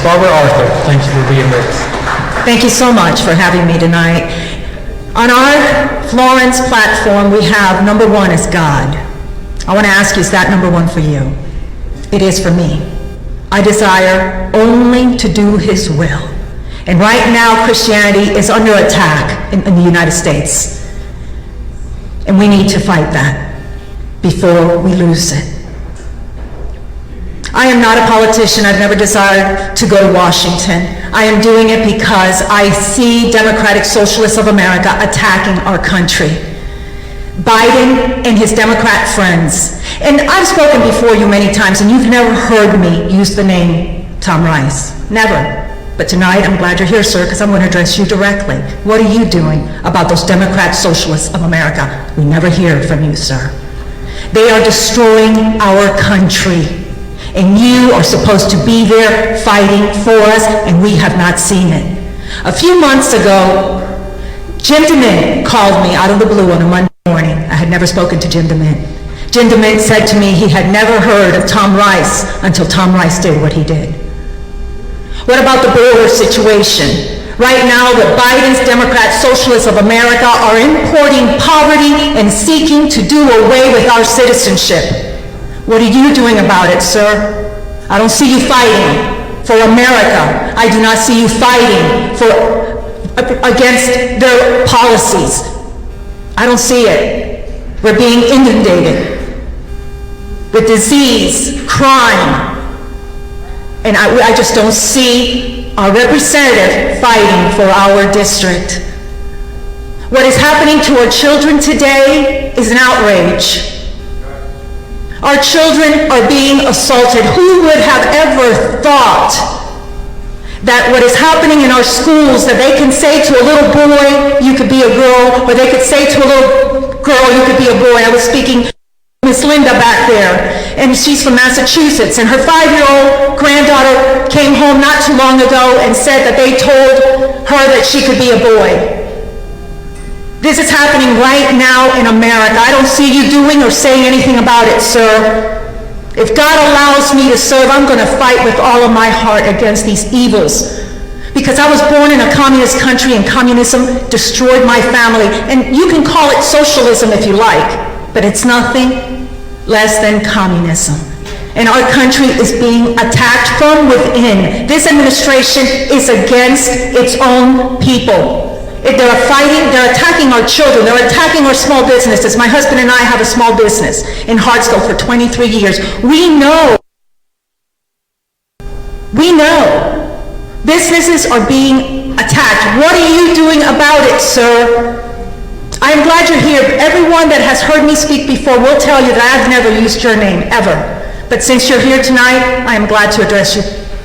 Barbara Arthur. Thank you for being with us. Thank you so much for having me tonight. On our Florence platform, we have number one is God. I want to ask you, is that number one for you? It is for me. I desire only to do His will. And right now, Christianity is under attack in the United States. And we need to fight that before we lose it. I am not a politician. I've never desired to go to Washington. I am doing it because I see Democratic Socialists of America attacking our country. Biden and his Democrat friends. And I've spoken before you many times, and you've never heard me use the name Tom Rice. Never. But tonight, I'm glad you're here, sir, because I'm going to address you directly. What are you doing about those Democrat Socialists of America? We never hear from you, sir. They are destroying our country. And you are supposed to be there fighting for us, and we have not seen it. A few months ago, Jim DeMint called me out of the blue on a Monday morning. I had never spoken to Jim DeMint. Jim DeMint said to me he had never heard of Tom Rice until Tom Rice did what he did. What about the border situation? Right now, the Biden's Democrat Socialists of America are importing poverty and seeking to do away with our citizenship. What are you doing about it, sir? I don't see you fighting for America. I do not see you fighting against their policies. I don't see it. We're being inundated with disease, crime, and I just don't see our representative fighting for our district. What is happening to our children today is an outrage. Our children are being assaulted. Who would have ever thought that what is happening in our schools, that they can say to a little boy, you could be a girl, or they could say to a little girl, you could be a boy. I was speaking to Miss Linda back there, and she's from Massachusetts, and her 5-year-old granddaughter came home not too long ago and said that they told her that she could be a boy. This is happening right now in America. I don't see you doing or saying anything about it, sir. If God allows me to serve, I'm going to fight with all of my heart against these evils. Because I was born in a communist country, and communism destroyed my family. And you can call it socialism if you like, but it's nothing less than communism. And our country is being attacked from within. This administration is against its own people. They're fighting, they're attacking our children, they're attacking our small businesses. My husband and I have a small business in Hartsville for 23 years. We know businesses are being attacked. What are you doing about it, sir? I'm glad you're here. Everyone that has heard me speak before will tell you that I've never used your name, ever. But since you're here tonight, I am glad to address you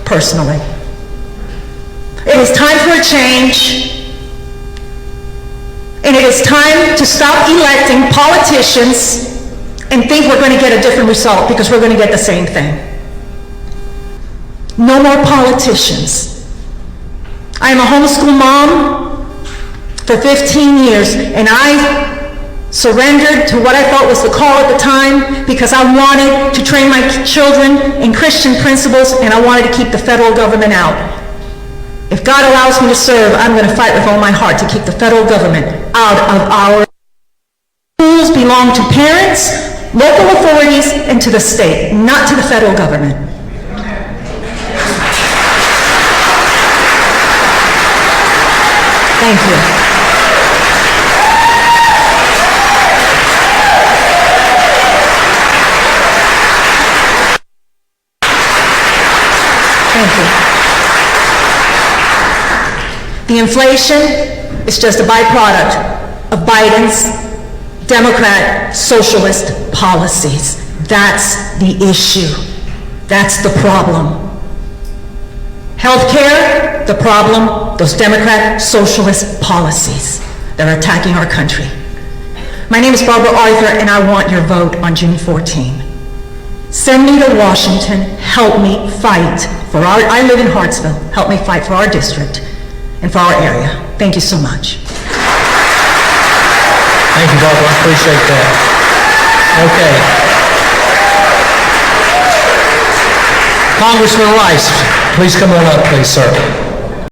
personally. It is time for a change. And it is time to stop electing politicians and think we're going to get a different result, because we're going to get the same thing. No more politicians. I am a homeschool mom for 15 years, and I surrendered to what I thought was the call at the time, because I wanted to train my children in Christian principles, and I wanted to keep the federal government out. If God allows me to serve, I'm going to fight with all my heart to keep the federal government out of our schools. Belong to parents, local authorities, and to the state, not to the federal government. Thank you. Thank you. The inflation is just a byproduct of Biden's Democrat socialist policies. That's the issue. That's the problem. Healthcare, the problem, those Democrat socialist policies that are attacking our country. My name is Barbara Arthur, and I want your vote on June 14. Send me to Washington. Help me fight for I live in Hartsville. Help me fight for our district and for our area. Thank you so much. Thank you, Barbara. I appreciate that. Okay. Congressman Rice, please come on up, please, sir.